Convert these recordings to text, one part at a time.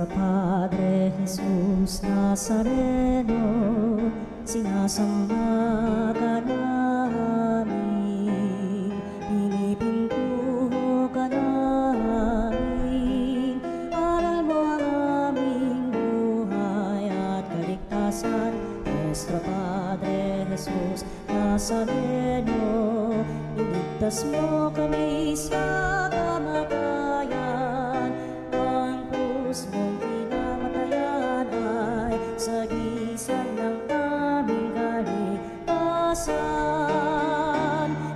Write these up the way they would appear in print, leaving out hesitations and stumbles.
Nuestro Padre Jesus Nazareno, sinasamba ka namin, pinipintuho ka namin, aral mo ang aming buhay at kaligtasan. Nuestro Padre Jesus Nazareno, iligtas mo kami sa kamatayan. Ang krus mong pinamatayan ay sagisag ng aming kaligtasan.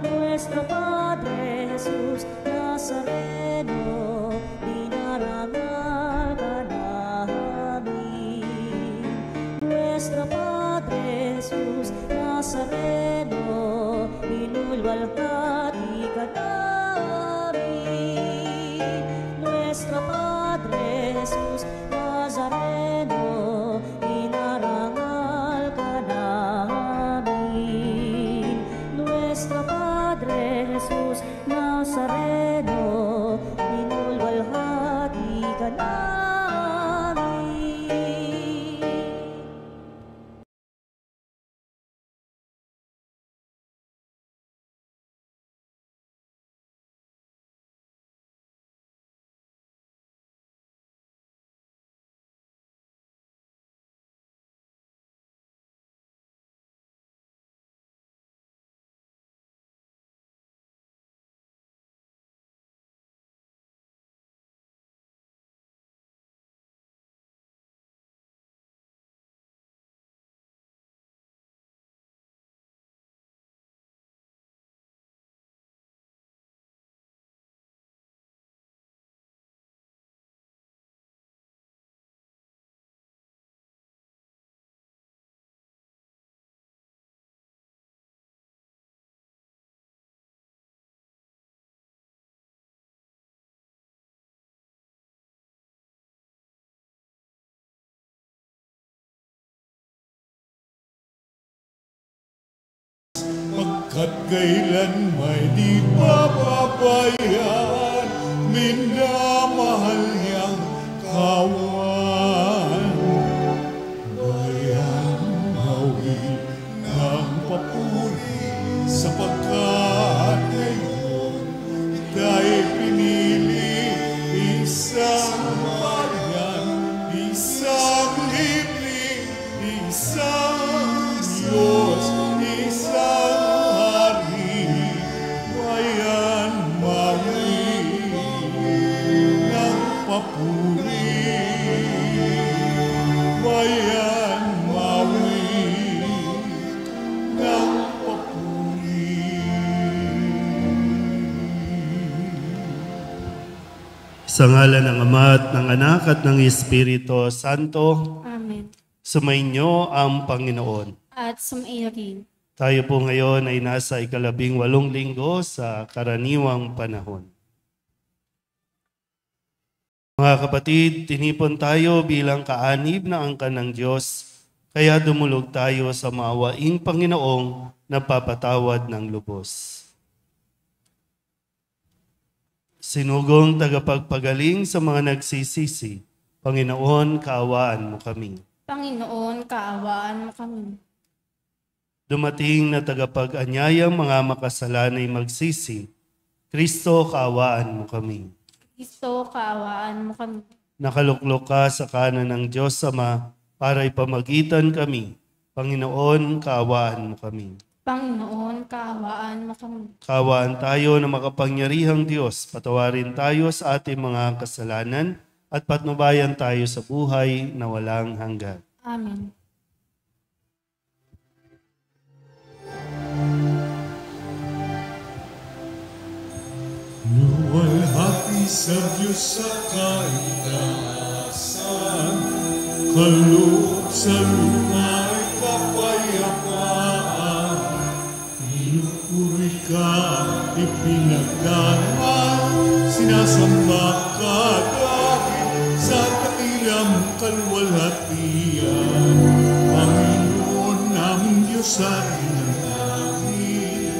Nuestro Padre Jesus Nazareno, dinarangal ka namin. Nuestro Padre Jesus Nazareno, inulwalhati ka namin. Nuestro Padre Jesus Nazareno, inarangal ka namin. Nuestro Padre Jesus Nazareno, inulwalhati ka namin. Pagkat kailan may di papabayaan, minamahal niyang kawan. Bayang mawin ng papuri, sapagkat ngayon ika'y pinili. Isang bayan, isang libre, isang Diyos, isang hari. Bayan mawin ng papuri, bayan mawin ng papuri. Sa ngalan ng Ama at ng Anak at ng Espiritu Santo, Amen. sumainyo ang Panginoon. At sumaiyo rin. Tayo po ngayon ay nasa 18 linggo sa karaniwang panahon. Mga kapatid, tinipon tayo bilang kaanib na angkan ng Diyos, kaya dumulog tayo sa maawaing Panginoong napapatawad ng lubos. Sinugong tagapagpagaling sa mga nagsisisi, Panginoon, kaawaan mo kami. Panginoon, kaawaan mo kami. Dumating na tagapag-anyayang mga makasalanay magsisi, Kristo, kaawaan mo kami. Kristo, kaawaan mo kami. Nakaluklok ka sa kanan ng Diyos Ama para ipamagitan kami. Panginoon, kaawaan mo kami. Panginoon, kaawaan mo kami. Kaawaan tayo na makapangyarihang Diyos, patawarin tayo sa ating mga kasalanan at patnubayan tayo sa buhay na walang hanggan. Amen. Luwalhati sa Diyos sa kaitaasan, kaloob sa luma'y kapayapaan. Pinupuri ka, ipinagdaraan, sinasamba ka dahil sa dakilang kalwalhatian. Panginoon naming Diyos sa inanangin,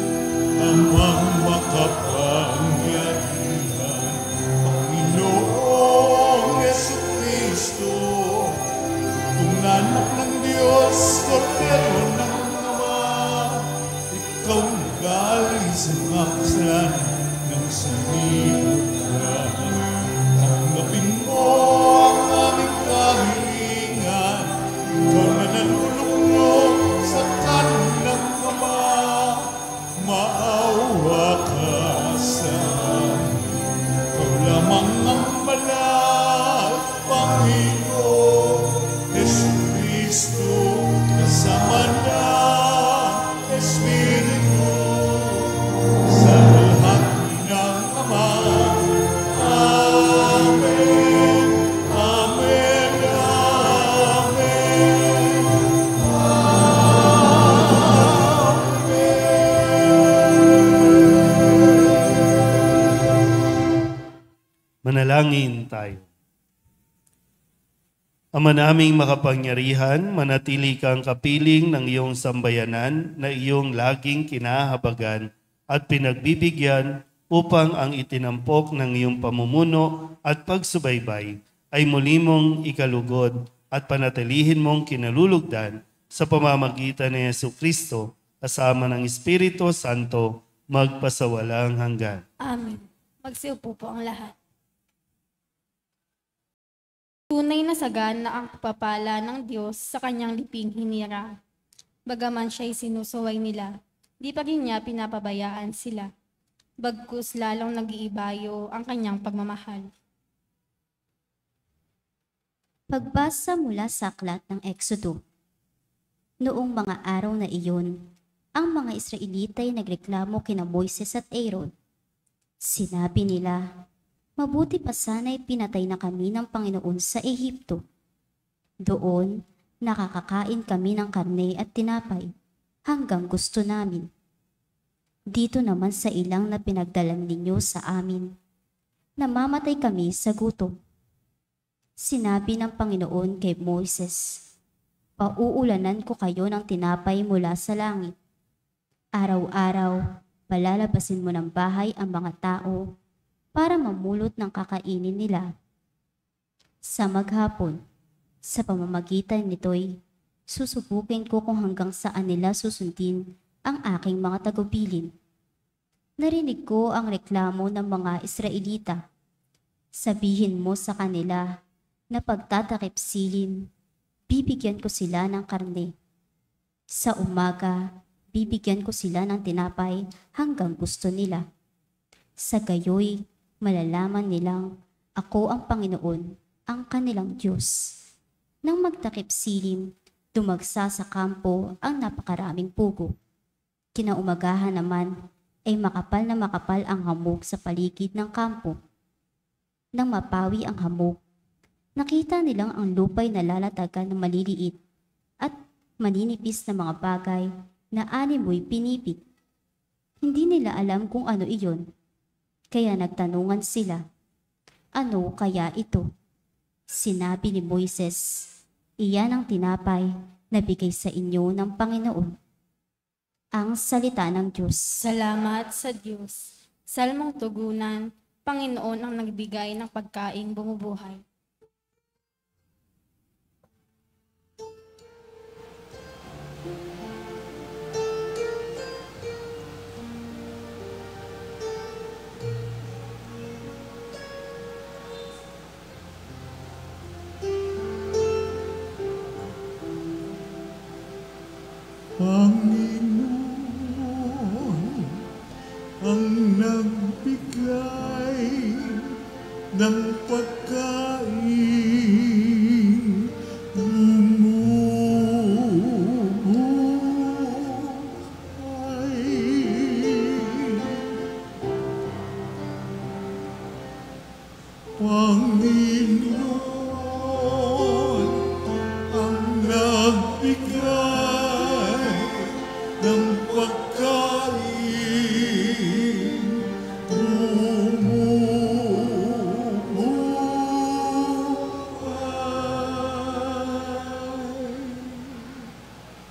amang makapangyarihan, Panginoong Jesucristo, anak ng Diyos, Kordero ng Ama, ikaw nagaling sa mga kasalanan ng sanlibutan. Tanggapin mo ang aming kahilingan, ikaw na nanulunglog sa kanan ng Ama, maawa ka sa amin. Ikaw lamang ang banal, Panginoon, Jesucristo, kasama ng Espiritu, sa lahat ng Ama. Amen, Amen, Amen, Manalangin tayo. Ama naming makapangyarihan, manatili kang kapiling ng iyong sambayanan na iyong laging kinahabagan at pinagbibigyan upang ang itinampok ng iyong pamumuno at pagsubaybay ay muli mong ikalugod at panatilihin mong kinalulugdan sa pamamagitan ni Jesucristo kasama ng Espiritu Santo magpasawalang hanggan. Amen. Magsiupo po ang lahat. Tunay na sagana ang pagpapala ng Diyos sa kanyang liping hinira. Bagaman siya'y sinusuway nila, di pa rin niya pinapabayaan sila. Bagkus lalong nag-iibayo ang kanyang pagmamahal. Pagbasa mula sa aklat ng Exodo. Noong mga araw na iyon, ang mga Israelita'y nagreklamo kina Moises at Aaron. Sinabi nila, mabuti pa sana'y pinatay na kami ng Panginoon sa Ehipto. Doon, nakakakain kami ng karne at tinapay hanggang gusto namin. Dito naman sa ilang na pinagdalan ninyo sa amin, namamatay kami sa gutom. Sinabi ng Panginoon kay Moises, pauulanan ko kayo ng tinapay mula sa langit. Araw-araw, palalabasin mo ng bahay ang mga tao para mamulot ng kakainin nila. Sa maghapon, sa pamamagitan nito'y susubukin ko kung hanggang saan nila susundin ang aking mga tagubilin. Narinig ko ang reklamo ng mga Israelita. Sabihin mo sa kanila na pagtatakip silin, bibigyan ko sila ng karne. Sa umaga, bibigyan ko sila ng tinapay hanggang gusto nila. Sa gayoy, malalaman nilang ako ang Panginoon, ang kanilang Diyos. Nang magtakip silim, dumagsa sa kampo ang napakaraming pugo. Kinaumagahan naman ay makapal na makapal ang hamog sa paligid ng kampo. Nang mapawi ang hamog, nakita nilang ang lupa'y nalalatagan ng maliliit at maninipis na mga bagay na animoy pinipit. Hindi nila alam kung ano iyon. Kaya nagtanungan sila, ano kaya ito? Sinabi ni Moises, iyan ang tinapay na bigay sa inyo ng Panginoon. Ang salita ng Diyos. Salamat sa Diyos. Salmong tugunan, Panginoon ang nagbigay ng pagkaing bumubuhay. Panginoon ang nagbigay ng pagkain bumubuhay. Panginoon ang nagbigay ng pagkain bumubuhay.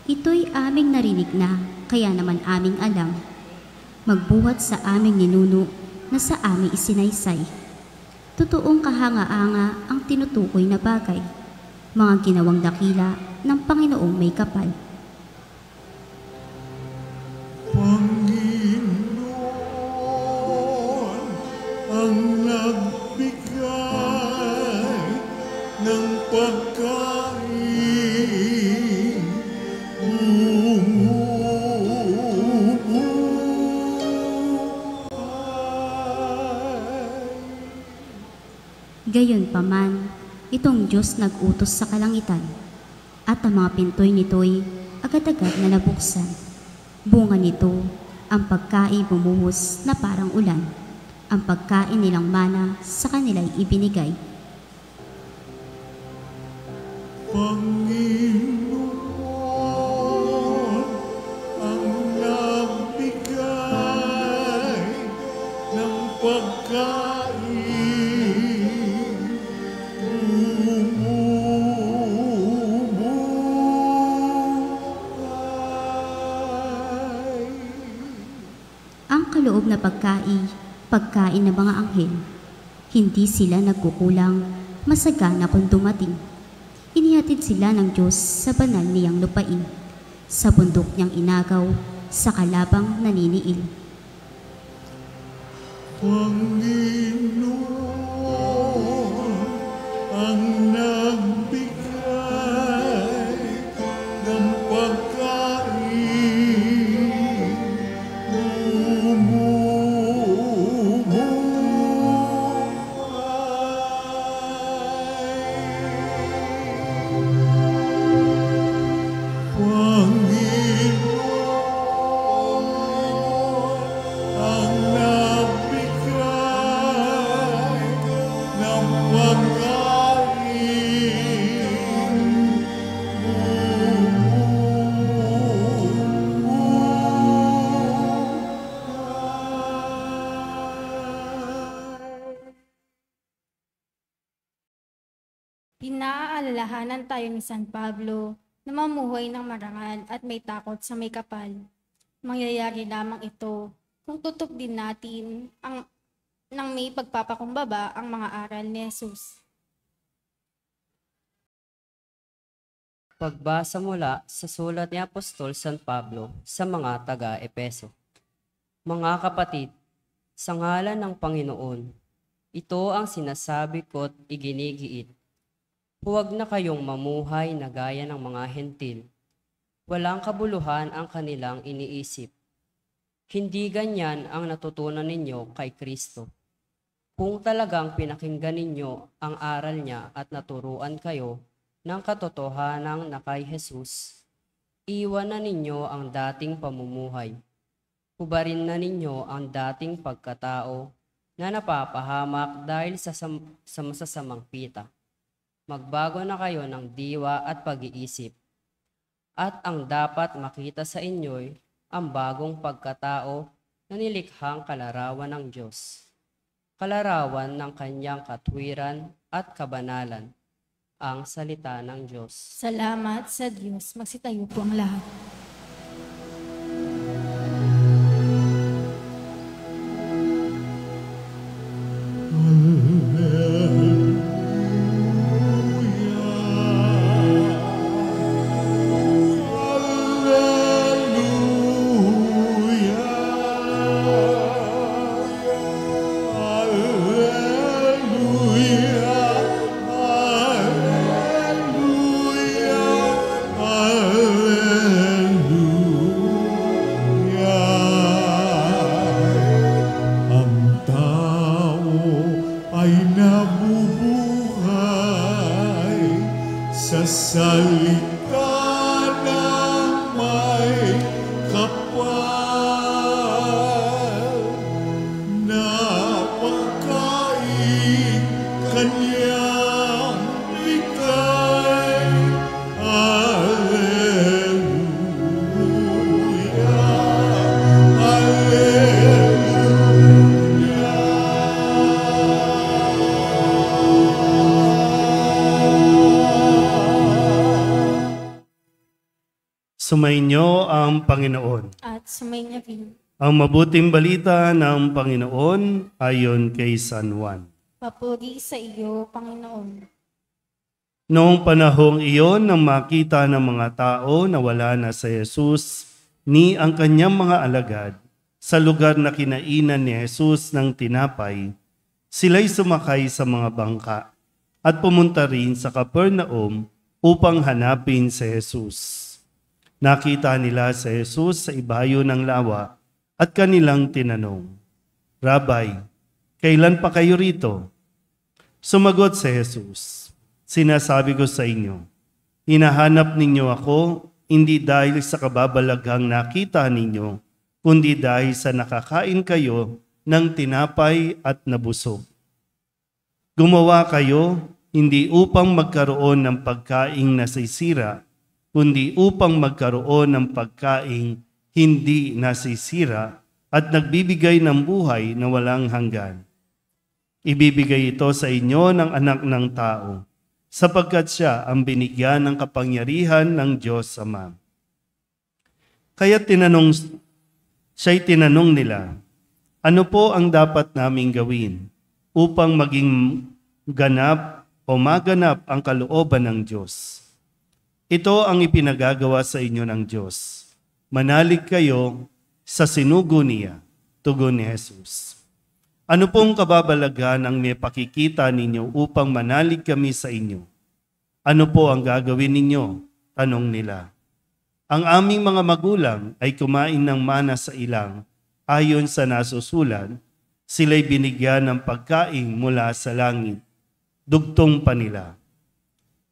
Ito'y aming narinig na, kaya naman aming alam. Magbuhat sa aming ninuno na sa aming isinaysay. Totoong kahanga-anga ang tinutukoy na bagay. mga ginawang dakila ng Panginoong may kapal. Panginoon ang nagbigay ng pagkain. Gayunpaman, itong Diyos nag-utos sa kalangitan, at ang mga pintoy nito'y agad-agad na nabuksan. Bunga nito, ang pagkain bumuhos na parang ulan. Ang pagkain nilang mana sa kanila'y ibinigay. Panginoon ang nagbigay ng pagkain. Ang kaloob na pagkain ng mga anghel. Hindi sila nagkukulang, masagana kung dumating. Inihatid sila ng Diyos sa banal niyang lupain, sa bundok niyang inagaw, sa kalabang naniniil. Panginoon ang nagbigay ng pagkain. Pinaalalahanan tayo ni San Pablo na mamuhay ng marangal at may takot sa may kapal. Mangyayari lamang ito kung tutok din natin ng may pagpapakumbaba ang mga aral ni Jesus. Pagbasa mula sa sulat ni Apostol San Pablo sa mga taga-Epeso. Mga kapatid, sa ngalan ng Panginoon, ito ang sinasabi ko't iginigiit. Huwag na kayong mamuhay na gaya ng mga hentil. Walang kabuluhan ang kanilang iniisip. Hindi ganyan ang natutunan ninyo kay Kristo. Kung talagang pinakinggan ninyo ang aral niya at naturuan kayo ng katotohanang na kay Jesus, iwan na ninyo ang dating pamumuhay. Hubarin na ninyo ang dating pagkatao na napapahamak dahil sa masasamang pita. Magbago na kayo ng diwa at pag-iisip. At ang dapat makita sa inyo'y ang bagong pagkatao na nilikhang kalarawan ng Diyos. Kalarawan ng kanyang katwiran at kabanalan, ang salita ng Diyos. Salamat sa Diyos. Magsitayo po ang lahat. Salita ng may kapal na pagkain kanyang ikay. Alleluia, Alleluia. Sumainyo ang Panginoon. At sumainyo rin. Ang mabuting balita ng Panginoon ayon kay San Juan. Papuri sa iyo, Panginoon. Noong panahong iyon, nang makita ng mga tao na wala na si Jesus ni ang kanyang mga alagad sa lugar na kinainan ni Jesus ng tinapay, sila'y sumakay sa mga bangka at pumunta rin sa Capernaum upang hanapin si Jesus. Nakita nila si Jesus sa ibayo ng lawa at kanilang tinanong, "Rabay, kailan pa kayo rito?" Sumagot si Jesus, "Sinasabi ko sa inyo, hinahanap ninyo ako hindi dahil sa kababalaghang nakita ninyo, kundi dahil sa nakakain kayo ng tinapay at nabusog. Gumawa kayo hindi upang magkaroon ng pagkaing nasisira, kundi upang magkaroon ng pagkaing hindi nasisira at nagbibigay ng buhay na walang hanggan. Ibibigay ito sa inyo ng Anak ng Tao, sapagkat siya ang binigyan ng kapangyarihan ng Diyos Ama." Kaya siya'y tinanong nila, "Ano po ang dapat naming gawin upang maging ganap o maganap ang kalooban ng Diyos?" "Ito ang ipinagagawa sa inyo ng Diyos. Manalig kayo sa sinugo niya," tugon ni Jesus. "Ano pong kababalaghan ang may pakikita ninyo upang manalig kami sa inyo? Ano po ang gagawin ninyo?" tanong nila. "Ang aming mga magulang ay kumain ng mana sa ilang, ayon sa nasusulat, sila'y binigyan ng pagkain mula sa langit." Dugtong pa nila.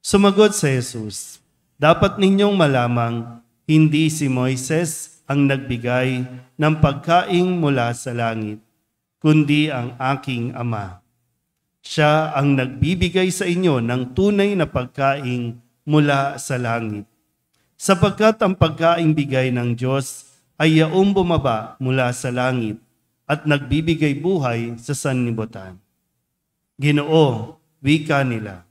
Sumagot si Jesus, "Dapat ninyong malamang hindi si Moises ang nagbigay ng pagkain mula sa langit, kundi ang aking Ama. Siya ang nagbibigay sa inyo ng tunay na pagkain mula sa langit. Sapagkat ang pagkain bigay ng Diyos ay yaong bumaba mula sa langit at nagbibigay buhay sa sanlibutan." "Ginoo," wika nila,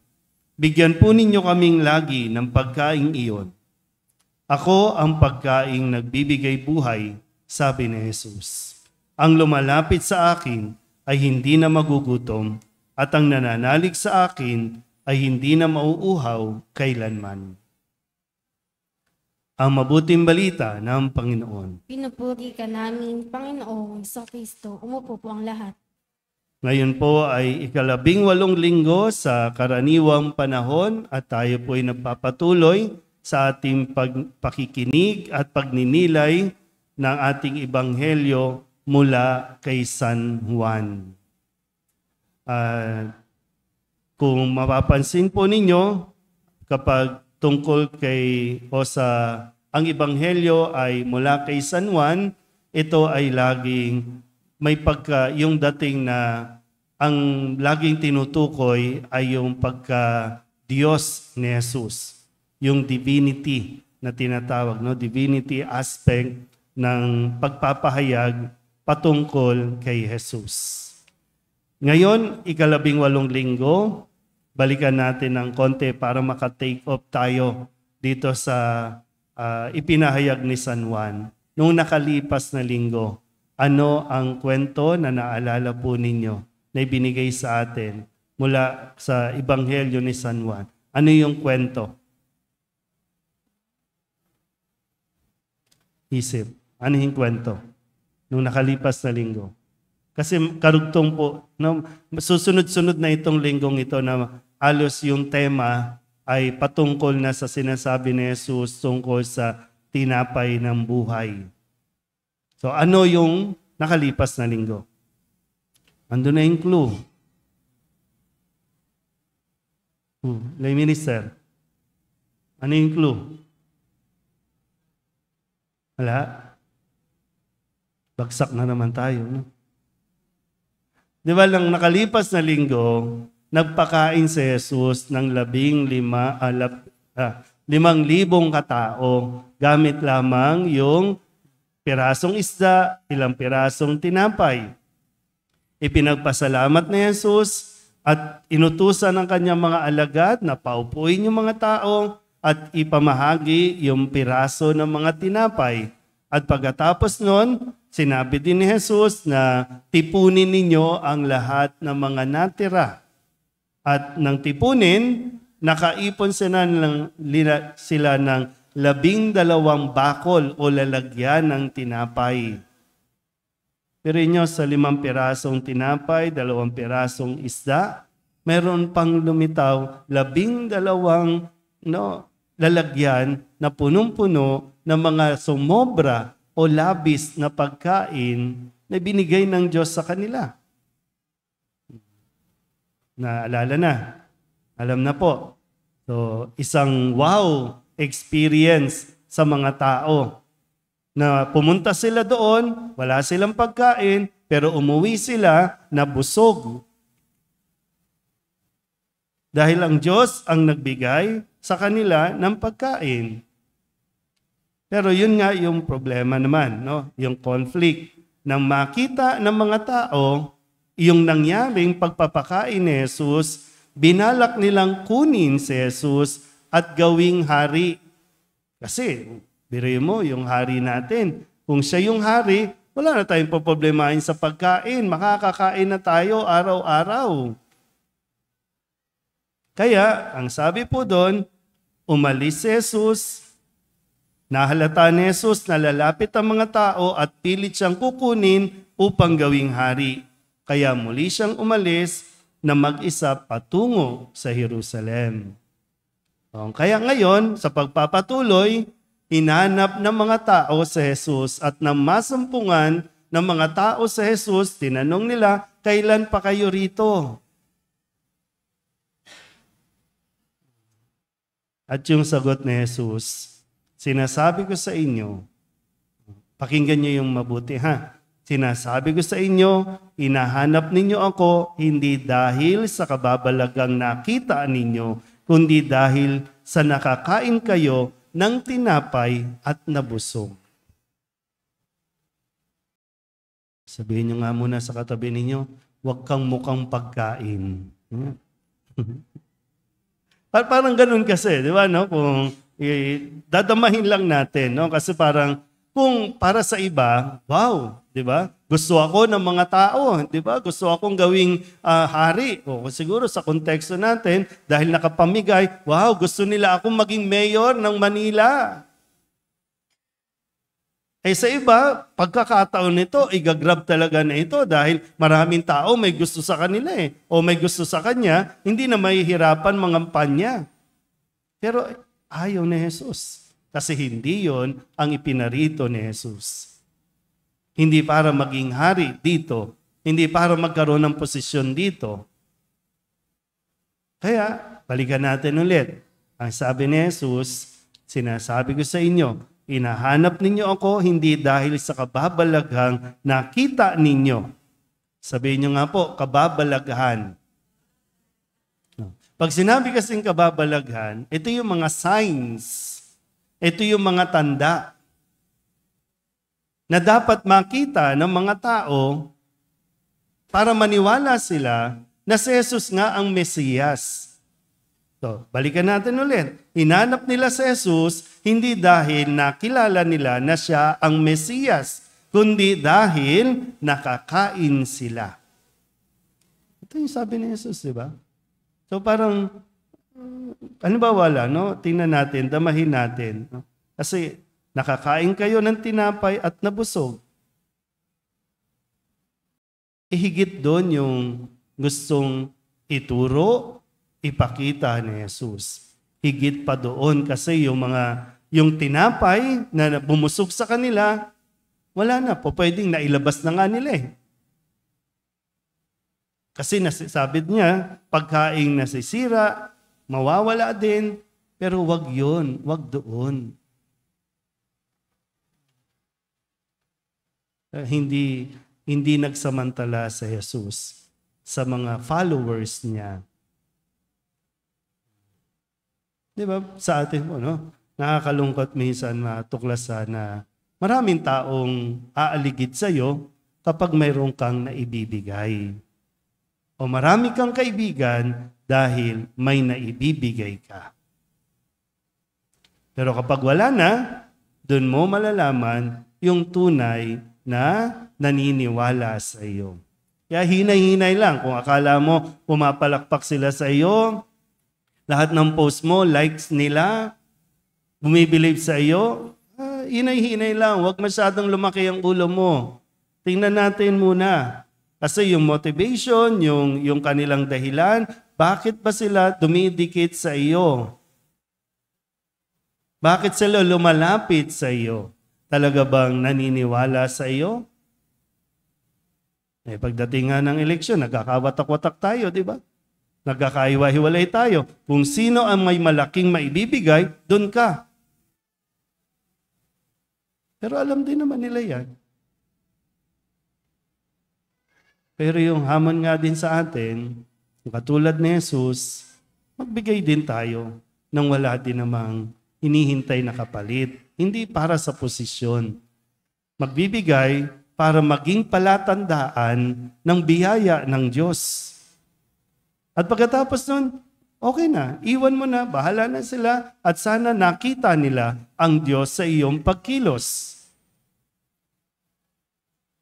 "bigyan po ninyo kaming lagi ng pagkain iyon." "Ako ang pagkaing nagbibigay buhay," sabi ni Jesus. "Ang lumalapit sa akin ay hindi na magugutom, at ang nananalig sa akin ay hindi na mauuhaw kailanman." Ang mabuting balita ng Panginoon. Pinupuri ka namin, Panginoong Kristo. Umupo po ang lahat. Ngayon po ay 18 linggo sa karaniwang panahon at tayo po ay nagpapatuloy sa ating pakikinig at pagninilay ng ating ebanghelyo mula kay San Juan. Kung mapapansin po ninyo, kapag tungkol ang ebanghelyo ay mula kay San Juan, ito ay laging may yung dating na ang laging tinutukoy ay yung pagka-Diyos ni Jesus. Yung divinity na tinatawag, no? Divinity aspect ng pagpapahayag patungkol kay Jesus. Ngayon, 18 linggo, balikan natin ng konti para maka-take off tayo dito sa ipinahayag ni San Juan. Noong nakalipas na linggo, ano ang kwento na naalala po ninyo na ibinigay sa atin mula sa Ebanghelyo ni San Juan? Ano yung kwento? Isip. Ano yung kwento? Nung nakalipas na linggo. Kasi karugtong po, no, susunod-sunod na itong linggong ito na halos yung tema ay patungkol na sa sinasabi ni Jesus tungkol sa tinapay ng buhay. So ano yung nakalipas na linggo? Ando na yung clue. Lay minister. Ano yung clue? Wala? Bagsak na naman tayo. No? Di ba lang nakalipas na linggo, nagpakain si Jesus ng 5,000 katao gamit lamang yung pirasong isda, ilang pirasong tinapay. Ipinagpasalamat ni Jesus at inutusan ng kanyang mga alagad na paupuin yung mga tao at ipamahagi yung piraso ng mga tinapay. At pagkatapos nun, sinabi din ni Jesus na tipunin ninyo ang lahat ng mga natira. At nang tipunin, nakaipon sila ng 12 bakol o lalagyan ng tinapay. Pero inyo, sa 5 pirasong tinapay, 2 pirasong isda, meron pang lumitaw 12 lalagyan na punong-puno ng mga sumobra o labis na pagkain na binigay ng Diyos sa kanila. Naalala na. Alam na po. So, isang wow experience sa mga tao na pumunta sila doon, wala silang pagkain, pero umuwi sila na busog. Dahil ang Diyos ang nagbigay sa kanila ng pagkain. Pero yun nga yung problema naman, no? Yung conflict. Nang makita ng mga tao, yung nangyaring pagpapakain ni Jesus, binalak nilang kunin si Jesus at gawing hari. Kasi, biruin mo, yung hari natin, kung siya yung hari, wala na tayong poproblemahin sa pagkain. Makakakain na tayo araw-araw. Kaya, ang sabi po doon, umalis si Jesus, nahalata ni Jesus na lalapit ang mga tao at pilit siyang kukunin upang gawing hari. Kaya muli siyang umalis na mag-isa patungo sa Jerusalem. Kaya ngayon, sa pagpapatuloy, hinanap ng mga tao sa Jesus at nang masumpungan ng mga tao sa Jesus, tinanong nila, kailan pa kayo rito? At yung sagot ni Jesus, sinasabi ko sa inyo, pakinggan niyo yung mabuti ha. Sinasabi ko sa inyo, hinahanap ninyo ako hindi dahil sa kababalagang nakita ninyo, kundi dahil sa nakakain kayo ng tinapay at nabusog. Sabihin nyo nga muna sa katabi ninyo, huwag kang mukhang pagkain. Parang ganun kasi, di ba? No? Kung dadamahin lang natin, no? Kasi parang kung para sa iba, wow, di ba? Gusto ako ng mga tao, di ba? Gusto akong gawing hari. O siguro sa konteksto natin, dahil nakapamigay, wow, gusto nila akong maging mayor ng Manila. Eh sa iba, pagkakataon nito, igagrab talaga na ito dahil maraming tao may gusto sa kanila eh. O may gusto sa kanya, hindi na mahihirapan mangampanya. Pero ayaw ni Jesus. Kasi hindi yon ang ipinarito ni Jesus. Hindi para maging hari dito. Hindi para magkaroon ng posisyon dito. Kaya, balikan natin ulit. Ang sabi ni Jesus, sinasabi ko sa inyo, hinahanap ninyo ako hindi dahil sa kababalaghang nakita ninyo. Sabihin nyo nga po, kababalaghan. Pag sinabi kasing kababalaghan, ito yung mga signs. Ito yung mga tanda na dapat makita ng mga tao para maniwala sila na si Jesus nga ang Mesiyas. So, balikan natin ulit. Hinanap nila si Jesus hindi dahil nakilala nila na siya ang Mesiyas, kundi dahil nakakain sila. Ito yung sabi ni Jesus, di ba? So parang, ano ba wala, no? Tingnan natin, damahin natin. No? Kasi nakakain kayo ng tinapay at nabusog. Ihigit doon yung gustong ituro, ipakita ni Jesus. Higit pa doon kasi yung tinapay na bumusog sa kanila, wala na po, pwedeng nailabas na nga nila eh. Kasi sabi niya, pagkain nasisira, mawawala din, pero wag yun, wag doon. Hindi nagsamantala sa Jesus sa mga followers niya. Di ba? Sa atin po, no? Nakakalungkot minsan matuklasan na maraming taong aaligid sa iyo kapag mayroon kang naibibigay. O marami kang kaibigan dahil may naibibigay ka. Pero kapag wala na, doon mo malalaman yung tunay na naniniwala sa iyo. Kaya hinay-hinay lang. Kung akala mo pumapalakpak sila sa iyo, Lahat ng post mo, likes nila, bumibilib sa iyo, hinay-hinay lang. Huwag masyadong lumaki ang ulo mo. Tingnan natin muna. Kasi yung motivation, yung kanilang dahilan, bakit ba sila dumidikit sa iyo? Bakit sila lumalapit sa iyo? Talaga bang naniniwala sa iyo? Pagdating nga ng eleksyon, nagkakawatak-watak tayo, di ba? Nagkakaiwa-hiwalay tayo. Kung sino ang may malaking maibibigay, dun ka. Pero alam din naman nila yan. Pero yung hamon nga din sa atin, katulad ni Jesus, magbigay din tayo nang wala din namang hinihintay na kapalit. Hindi para sa posisyon. Magbibigay para maging palatandaan ng biyaya ng Diyos. At pagkatapos nun, okay na. Iwan mo na, bahala na sila at sana nakita nila ang Diyos sa iyong pagkilos.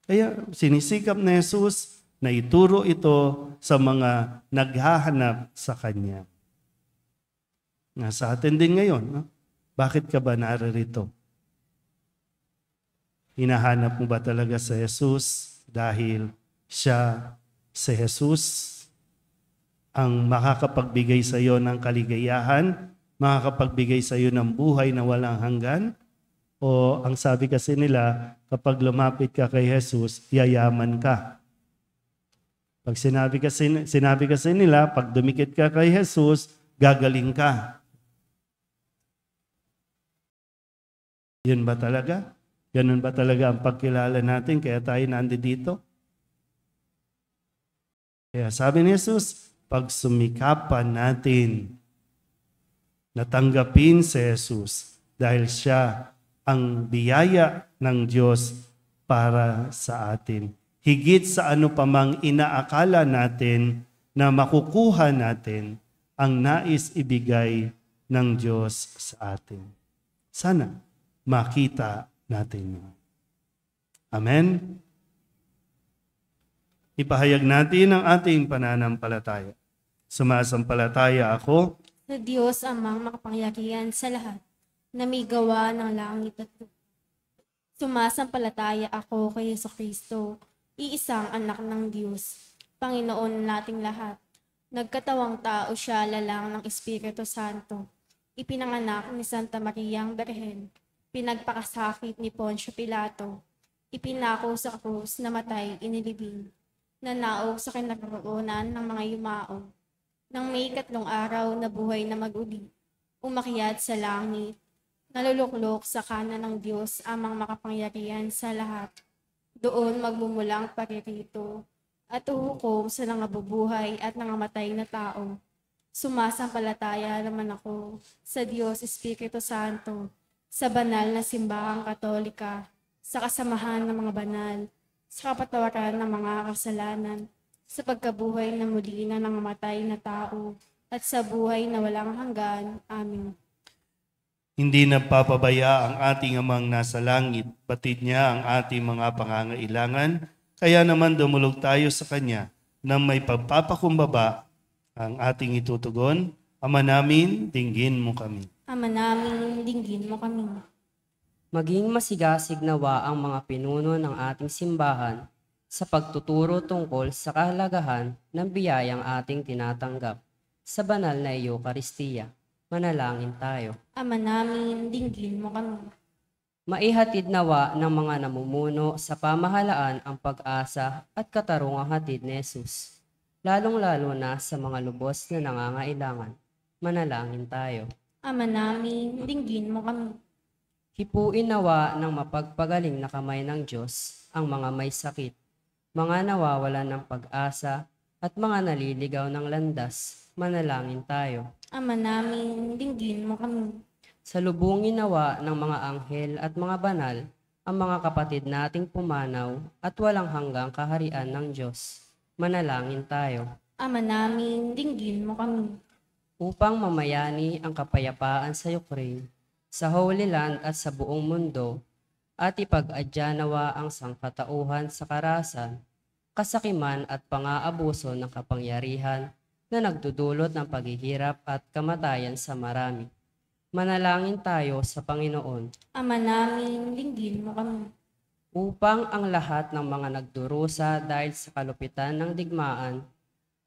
Kaya sinisikap ni Jesus na ituro ito sa mga naghahanap sa Kanya. Nasa atin din ngayon, no? Bakit ka ba naririto? Hinahanap mo ba talaga sa Jesus dahil siya si Jesus ang makakapagbigay sa iyo ng kaligayahan, makakapagbigay sa iyo ng buhay na walang hanggan? O ang sabi kasi nila, kapag lumapit ka kay Jesus, yayaman ka. Pag sinabi kasi nila, pag dumikit ka kay Jesus, gagaling ka. Yun ba talaga? Ganun ba talaga ang pagkilala natin kaya tayo nandito? Kaya sabi ni Jesus, pag sumikapan natin, natanggapin si Jesus dahil siya ang biyaya ng Diyos para sa atin. Higit sa ano pa mang inaakala natin na makukuha natin ang nais ibigay ng Diyos sa atin. Sana makita natin. Amen? Ipahayag natin ang ating pananampalataya. Sumasampalataya ako Sa Diyos amang makapangyarihan sa lahat, na may gawa ng langit at lupa. Sumasampalataya ako kay Jesucristo, iisang anak ng Diyos, Panginoon nating lahat. Nagkatawang tao siya lalang ng Espiritu Santo. Ipinanganak ni Santa Mariang Berhen. Pinagpakasakit ni Poncio Pilato. Ipinako sa krus, namatay, inilibing. Nanaog sa kinaroroonan ng mga yumao. Nang may 3 araw na buhay na mag-uli, umakyat sa langit, naluluklok sa kanan ng Diyos amang makapangyarihan sa lahat. Doon magmumulang paririto at uhukom sa nangabubuhay at nangamatay na tao. Sumasampalataya naman ako sa Diyos Espiritu Santo, sa banal na simbahang katolika, sa kasamahan ng mga banal, sa kapatawaran ng mga kasalanan, sa pagkabuhay na muli na nangamatay na tao, at sa buhay na walang hanggan. Amen. Hindi nagpapabaya ang ating amang nasa langit, batid niya ang ating mga pangangailangan, kaya naman dumulog tayo sa Kanya na may pagpapakumbaba ang ating itutugon. Ama namin, dinggin mo kami. Ama namin, dinggin mo kami. Maging masigasig nawa ang mga pinuno ng ating simbahan sa pagtuturo tungkol sa kahalagahan ng biyayang ating tinatanggap sa banal na Eucharistia. Manalangin tayo. Ama namin, dinggin mo kami. Maihatid nawa ng mga namumuno sa pamahalaan ang pag-asa at katarungang hatid ni Jesus, lalong-lalo na sa mga lubos na nangangailangan. Manalangin tayo. Ama namin, dinggin mo kami. Hipuin nawa ng mapagpagaling na kamay ng Diyos ang mga may sakit, mga nawawalan ng pag-asa at mga naliligaw ng landas. Manalangin tayo. Ama namin, dinggin mo kami. Salubungin nawa ng mga anghel at mga banal ang mga kapatid nating pumanaw at walang hanggang kaharian ng Diyos. Manalangin tayo. Ama namin, dinggin mo kami. Upang mamayani ang kapayapaan sa Ukraine, sa Holy Land at sa buong mundo, at ipag-adya nawa ang sangkatauhan sa karahasan, kasakiman at pang-aabuso ng kapangyarihan na nagdudulot ng paghihirap at kamatayan sa marami. Manalangin tayo sa Panginoon Ama namin, linggin mo kami. upang ang lahat ng mga nagdurusa dahil sa kalupitan ng digmaan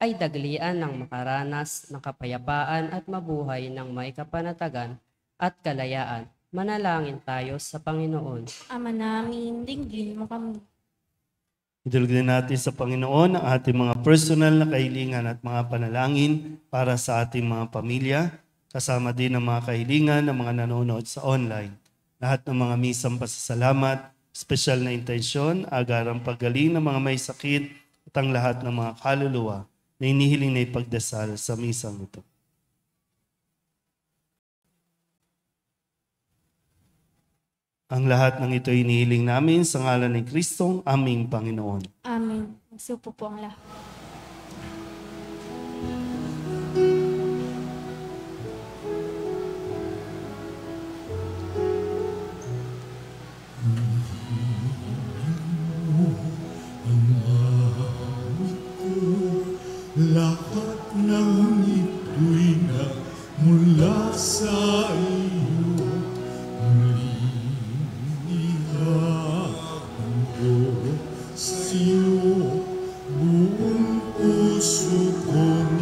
ay daglian ng makaranas ng kapayapaan at mabuhay ng may kapanatagan at kalayaan. Manalangin tayo sa Panginoon. Ama namin, linggin mo kami. Idulugin natin sa Panginoon ang ating mga personal na kahilingan at mga panalangin para sa ating mga pamilya, kasama din ang mga kahilingan ng mga nanonood sa online. Lahat ng mga misang pasasalamat, espesyal na intensyon, agarang paggaling ng mga may sakit at ang lahat ng mga kaluluwa na inihiling na ipagdasal sa misang ito. Ang lahat ng ito inihiling namin sa ngalan ni Kristong aming Panginoon. Amen. Magsupo po ang lahat. Lahat ng ito'y nagmula sa iyo. Inihahan ko sa iyo. Buong puso kong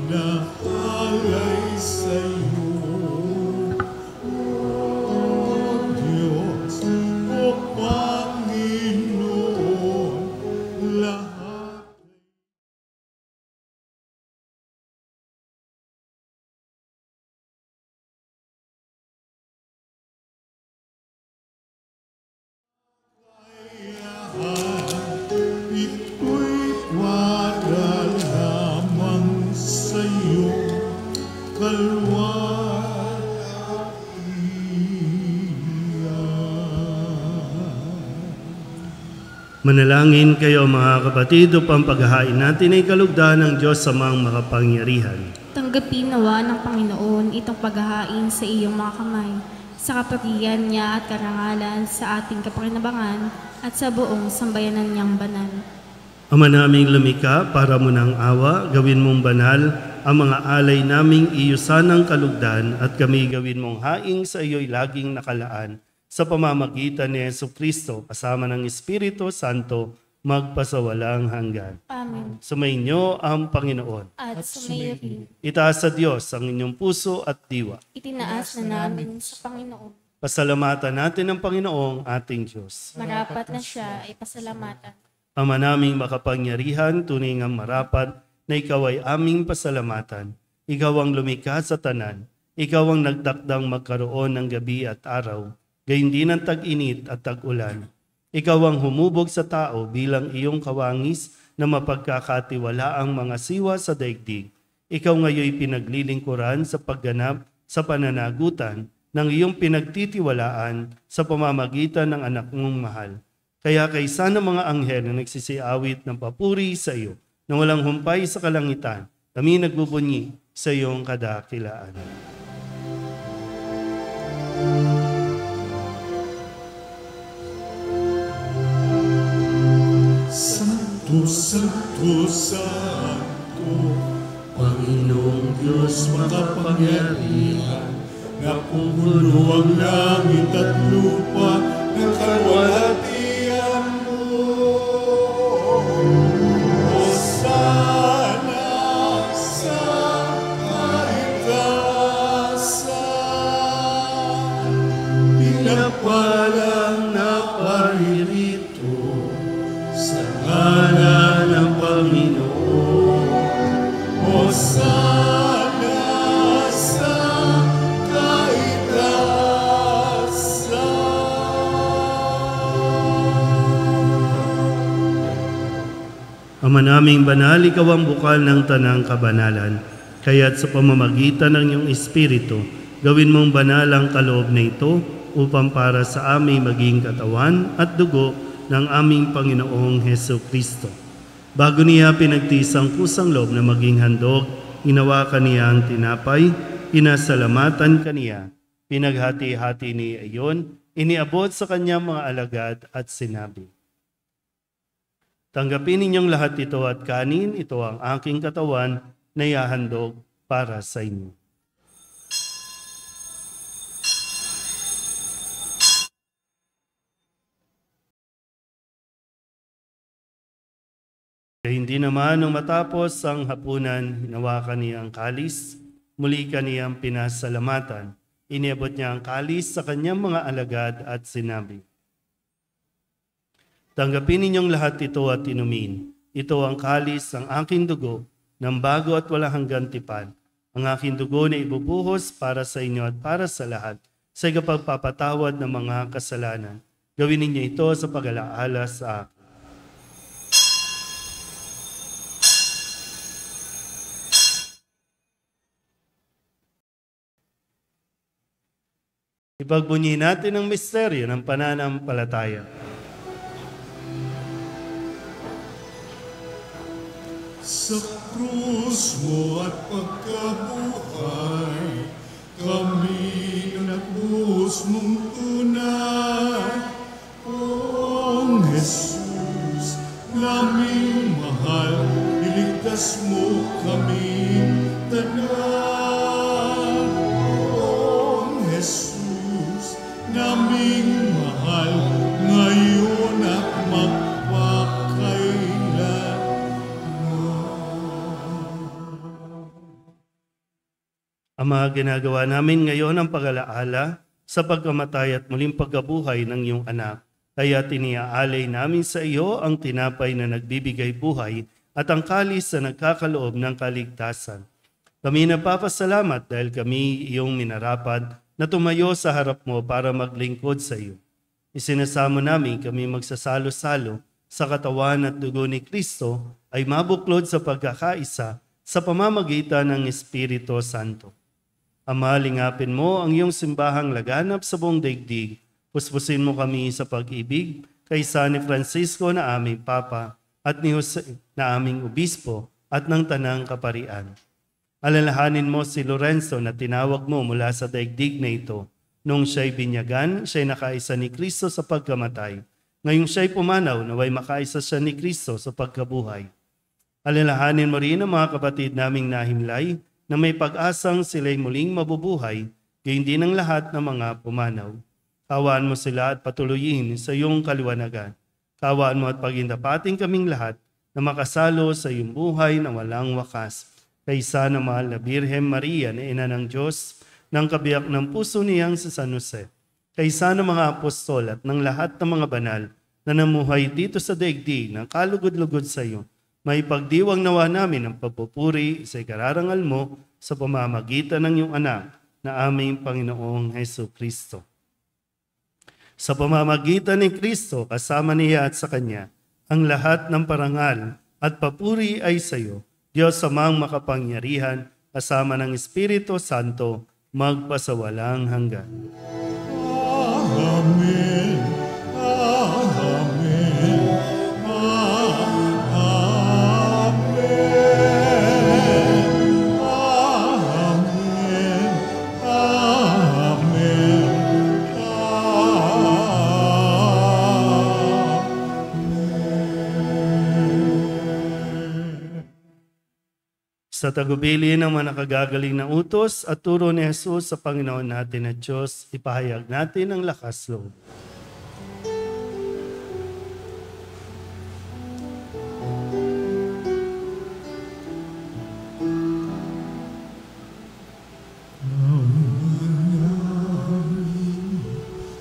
inaalay sa iyo. O Diyos, o Panginoon, lahat ito'y para lamang sa iyo, Manalangin kayo mga kapatid upang paghahain natin ay kalugdan ng Diyos sa mga makapangyarihan. Tanggapin nawa ng Panginoon itong paghahain sa iyong mga kamay, sa kapurihan niya at karangalan sa ating kapakinabangan at sa buong sambayanan niyang banal. Ama naming lumikha, para mo ng awa, gawin mong banal ang mga alay naming iyusanang kalugdan at kami gawin mong haing sa iyo'y laging nakalaan sa pamamagitan ni Jesucristo kasama ng Espiritu Santo magpasawalang hanggan. Amen. Sumainyo ang Panginoon. At sumayo rin. Itaas sa Diyos ang inyong puso at diwa. Itinaas na namin sa Panginoon. Pasalamatan natin ang Panginoong ating Diyos. Marapat na siya ay pasalamatan. Ama naming makapangyarihan, tunay ngang marapat na ikaw ay aming pasalamatan. Ikaw ang lumikha sa tanan. Ikaw ang nagdakdang magkaroon ng gabi at araw, gayon din ang tag-init at tag-ulan. Ikaw ang humubog sa tao bilang iyong kawangis na mapagkakatiwala ang mga siwa sa daigdig. Ikaw ngayoy pinaglilingkuran sa pagganap sa pananagutan ng iyong pinagtitiwalaan sa pamamagitan ng anak mong mahal. Kaya kaysa ng mga anghel na nagsisiawit ng papuri sa iyo, na walang humpay sa kalangitan, kami nagbubunyi sa iyong kadakilaan. Santo, Santo, Santo, Panginoong Diyos makapangyarihan, napupuno ang langit at lupa ng kalwalhatian mo. Hosana sa kaitaasan, pinapalang na paririto sa ngalan ng Panginoon. Hosana sa kaitaasan. Ama naming banal, ikaw ang bukal ng tanang kabanalan. Kaya't sa pamamagitan ng iyong Espiritu, gawin mong banal ang kaloob na ito upang para sa aming maging katawan at dugo ng aming Panginoong Heso Kristo. Bago niya pinagtiis ang kusang loob na maging handog, hinawakan niya ang tinapay, pinasalamatan kaniya, pinaghati-hati niya iyon, iniabot sa kanyang mga alagad at sinabi, "Tanggapin ninyong lahat ito at kanin, ito ang aking katawan na ihahandog para sa inyo. Kaya hindi naman nung matapos ang hapunan, hinawakan niya ang kalis, muli kaniyang pinasalamatan. Iniabot niya ang kalis sa kanyang mga alagad at sinabi, "Tanggapin ninyong lahat ito at inumin. Ito ang kalis ng aking dugo, ng bago at walang hanggang tipan. Ang aking dugo na ibubuhos para sa inyo at para sa lahat, sa ikapagpapatawad ng mga kasalanan. Gawin ninyo ito sa pag-alaala sa akin." Ipagbunyi natin ang misteryo ng pananampalataya. Sa krus mo at pagkabuhay, kami nagbuhos mong tunay. O Jesus, naming mahal, iligtas mo kami tanan. O Jesus, naming mahal, ngayon at magpakailan. Ang mga ginagawa namin ngayon ang pag-alaala sa pagkamatay at muling pagkabuhay ng iyong anak. Kaya tiniaalay namin sa iyo ang tinapay na nagbibigay buhay at ang kalis na nagkakaloob ng kaligtasan. Kami napapasalamat dahil kami iyong minarapat na tumayo sa harap mo para maglingkod sa iyo. Isinasamo namin kami magsasalo-salo sa katawan at dugo ni Kristo ay mabuklod sa pagkakaisa sa pamamagitan ng Espiritu Santo. Ama, lingapin mo ang iyong simbahang laganap sa buong daigdig. Puspusin mo kami sa pag-ibig kaysa ni Francisco na aming Papa at ni Jose na aming Obispo at ng Tanang Kaparian. Alalahanin mo si Lorenzo na tinawag mo mula sa daigdig na ito. Nung siya'y binyagan, siya'y nakaisa ni Kristo sa pagkamatay. Ngayong siya'y pumanaw, naway makaisa siya ni Kristo sa pagkabuhay. Alalahanin mo rin ang mga kapatid naming nahimlay na may pag-asang sila'y muling mabubuhay, gayon din ang lahat ng mga pumanaw. Kawaan mo sila at patuloyin sa iyong kaliwanagan. Kawaan mo at pagindapating kaming lahat na makasalo sa iyong buhay na walang wakas. Kaysa na mahal na Birhen Maria na ina ng Diyos, ng kabiyak ng puso niyang si San Jose. Kaysa ng mga apostol at ng lahat ng mga banal na namuhay dito sa daigdig ng kalugod-lugod sa iyo, may pagdiwang nawa namin ang pagpupuri sa ikararangal mo sa pamamagitan ng iyong anak na aming Panginoong Hesus Kristo. Sa pamamagitan ni Kristo, kasama niya at sa Kanya, ang lahat ng parangal at papuri ay sa iyo, Diyos amang makapangyarihan, kasama ng Espiritu Santo, magpasawalang hanggan. Amen. Amen. Sa tagubili ng mga nakagagaling na utos at turo ni Jesus sa Panginoon natin at Diyos, ipahayag natin ang lakas loob.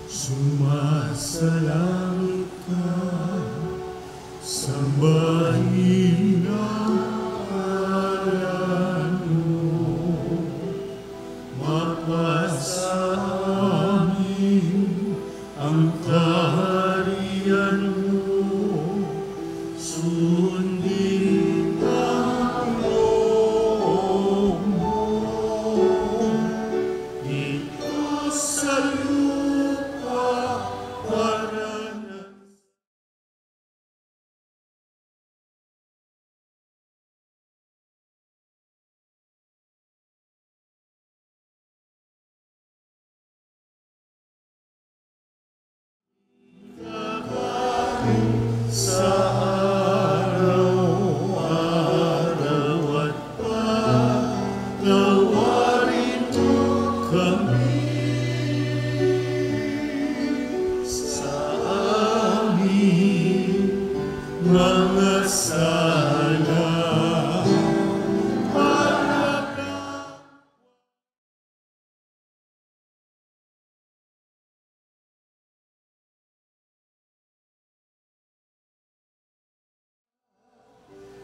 Sumasalangit ka sa bahin ng ngalan mo, mapasa amin ang kaharian mo, sundin ang loob mo, dito sa lupa para na sa araw-araw at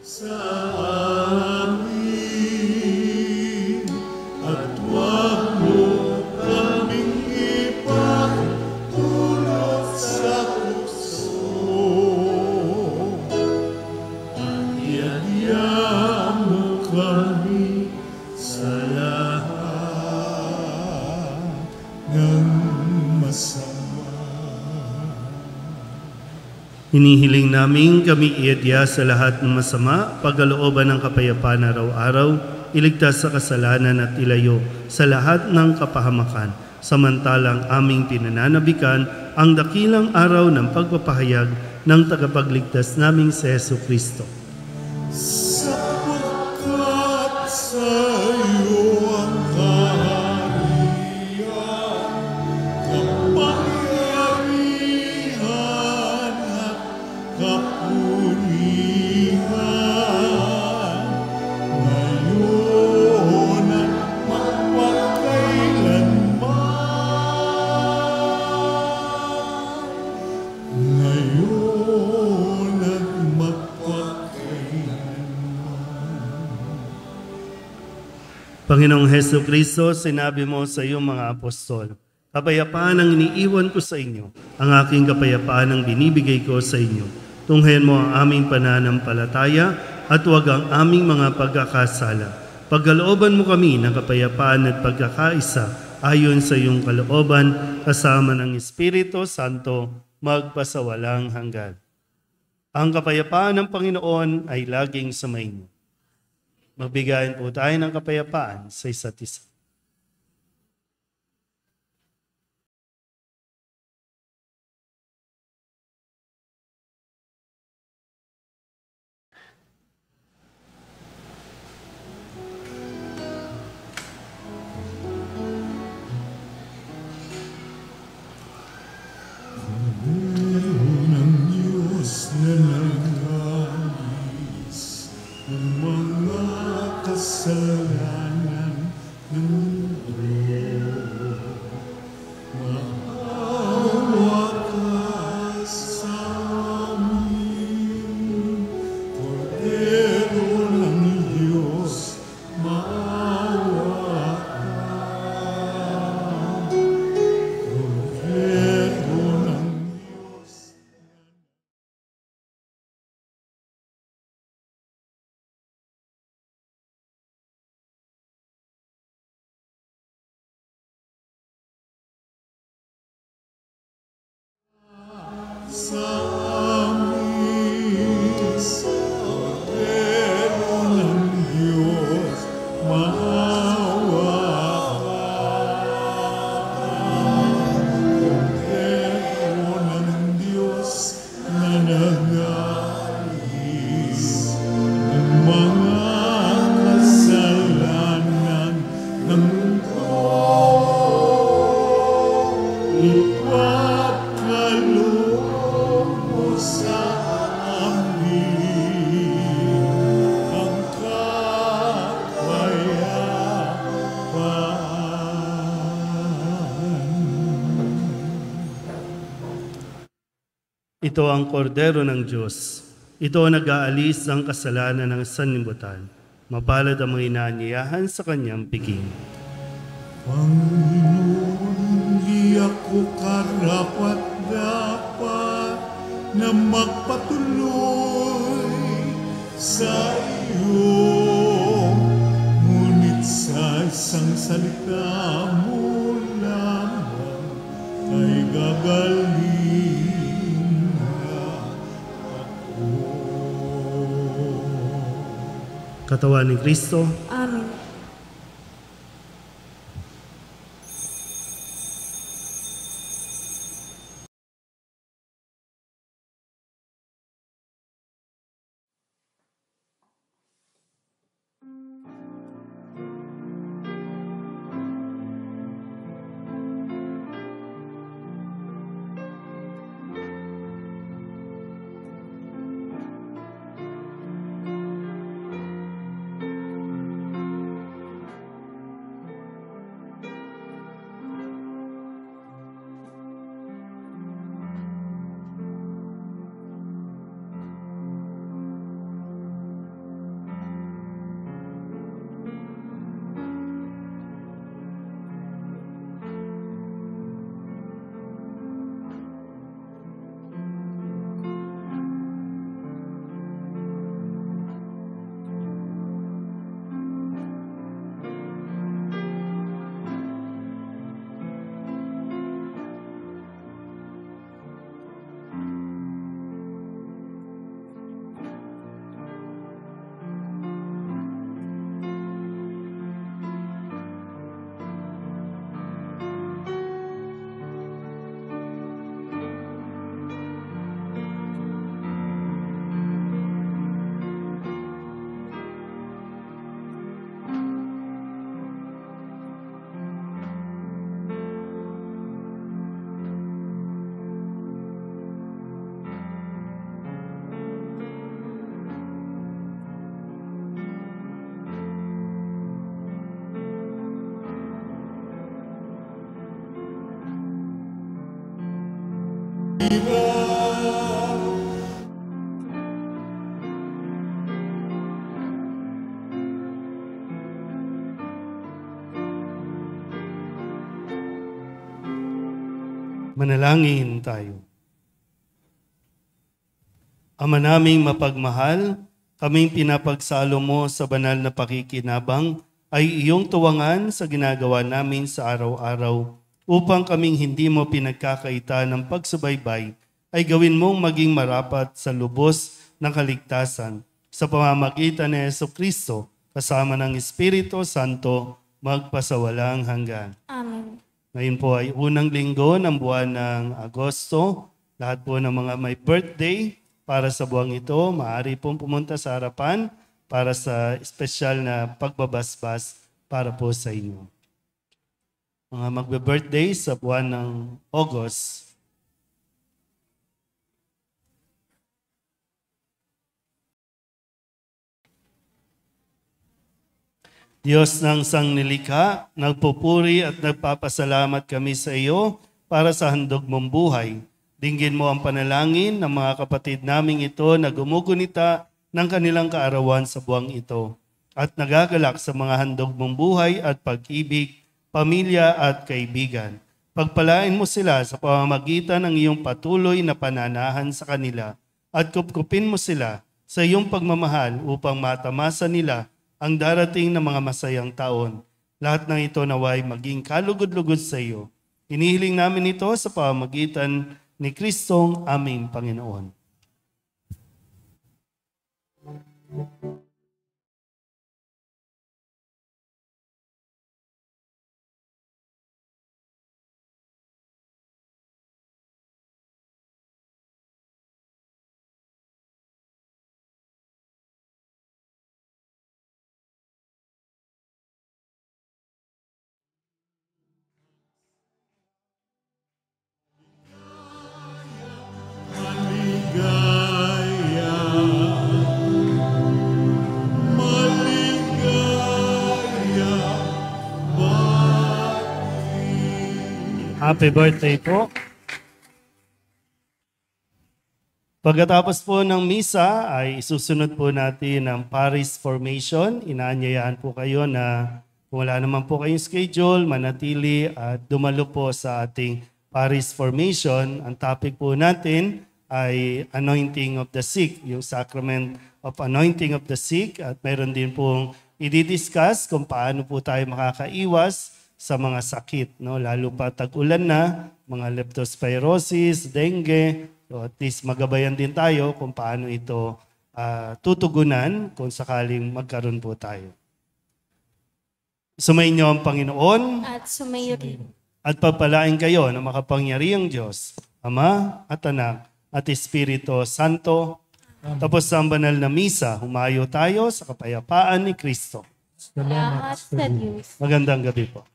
sa amin at huwag mo kaming ipagtulot sa puso. Pag-iadya mo kami sa lahat ng masama. Hinihiling namin kami iadya sa lahat ng masama, pagkalooban ng kapayapaan araw-araw, iligtas sa kasalanan at ilayo sa lahat ng kapahamakan, samantalang aming pinananabikan ang dakilang araw ng pagpapahayag ng tagapagligtas naming si Jesucristo. Sapagkat sa iyo ang kaharian, kapangyarihan at kapurihan, ngayon at magpakailanman. Ngayon at Panginoong Jesucristo, sinabi mo sa iyong mga apostol, kapayapaan ang iniiwan ko sa inyo, ang aking kapayapaan ang binibigay ko sa inyo. Tunghayan mo ang aming pananampalataya at huwag ang aming mga pagkakasala. Pagkalooban mo kami ng kapayapaan at pagkakaisa ayon sa iyong kalooban, kasama ng Espiritu Santo, magpasawalang hanggan. Ang kapayapaan ng Panginoon ay laging sumainyo. Magbigayin po tayo ng kapayapaan sa isa't isa. ng Diyos na nangayis ng mga kasalanan ng mundo. Maawa ka sa amin, Kordero ng Diyos, maawa ka. Kordero ng Diyos. Sa amin, Kordero ng Diyos, maawa ka. Kordero ng Diyos na nangayis ng mga kasalanan ng mundo. Ipagkaloob mo sa amin ang kapayapaan. Ito ang kordero ng Diyos. Ito ang nag-aalis ng kasalanan ng sanlibutan. Mapalad ang mga inaanyayahan sa kanyang piging. Panginoon, di ako karapat-dapat na magpatuloy sa iyo. Ngunit sa isang salita mo lamang ay gagaling na ako. Katawan ni Kristo, Amen. Manalangin tayo. Ama naming mapagmahal, kaming pinapagsalo mo sa banal na pakikinabang ay iyong tuwangan sa ginagawa namin sa araw-araw upang kaming hindi mo pinagkakaita ng pagsubaybay ay gawin mong maging marapat sa lubos ng kaligtasan sa pamamagitan ni Jesucristo kasama ng Espiritu Santo magpasawalang hanggan. Amen. Ngayon po ay unang linggo ng buwan ng Agosto. Lahat po ng mga may birthday para sa buwang ito, maaari pong pumunta sa harapan para sa espesyal na pagbabasbas para po sa inyo. Mga magbe-birthday sa buwan ng August. Diyos ng sangnilikha, nagpupuri at nagpapasalamat kami sa iyo para sa handog mong buhay. Dinggin mo ang panalangin ng mga kapatid naming ito na gumugunita ng kanilang kaarawan sa buwang ito at nagagalak sa mga handog mong buhay at pag-ibig, pamilya at kaibigan. Pagpalain mo sila sa pamamagitan ng iyong patuloy na pananahan sa kanila at kupkupin mo sila sa iyong pagmamahal upang matamasa nila ang darating na mga masayang taon. Lahat ng ito naway maging kalugod-lugod sa iyo. Hinihiling namin ito sa pamamagitan ni Kristong aming Panginoon. Happy birthday po. Pagkatapos po ng misa ay isusunod po natin ang Paris Formation. Inaanyayahan po kayo na kung wala naman po kayong schedule, manatili at dumalo po sa ating Paris Formation. Ang topic po natin ay Anointing of the Sick, yung Sacrament of Anointing of the Sick. At mayroon din pong i-discuss kung paano po tayo makakaiwas sa mga sakit, no? Lalo pa tag-ulan na, mga leptospirosis, dengue. So at least magabayan din tayo kung paano ito tutugunan kung sakaling magkaroon po tayo. Sumayin niyo ang Panginoon At sumayo rin. at pagpalain kayo ng makapangyarihang Diyos, Ama at Anak at Espiritu Santo. Tapos sa banal na misa, humayo tayo sa kapayapaan ni Kristo. Lahat sa Diyos. Magandang gabi po.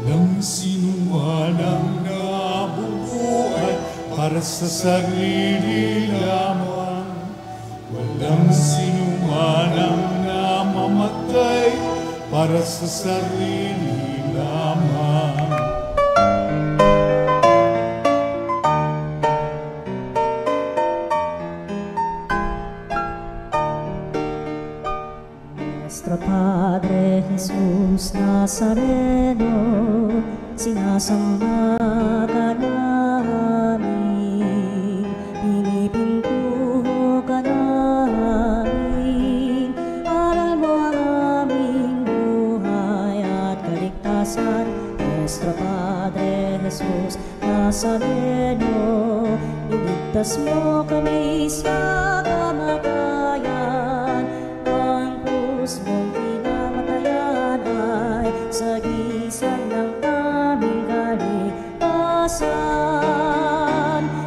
Walang sinumanang nabubuhay para sa sarili lamang. Walang sinumanang namamatay para sa sarili lamang. Nuestro Padre Jesús Nazareno, sinasamba ka namin, pinipintuho ka namin, aral mo ang aming buhay at kaligtasan. Nuestro Padre Jesús Nazareno, iligtas mo kami sa kamatayan. Ang krus mong pinamatayan ay sagisag ng aming kaligtasan.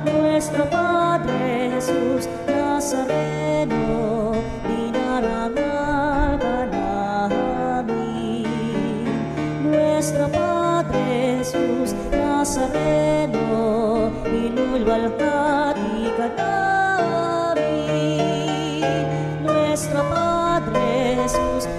Nuestro Padre Jesus Nazareno, dinarangal ka namin. Nuestro Padre Jesus Nazareno, inulwalhati ka namin. Nuestro Padre Jesus,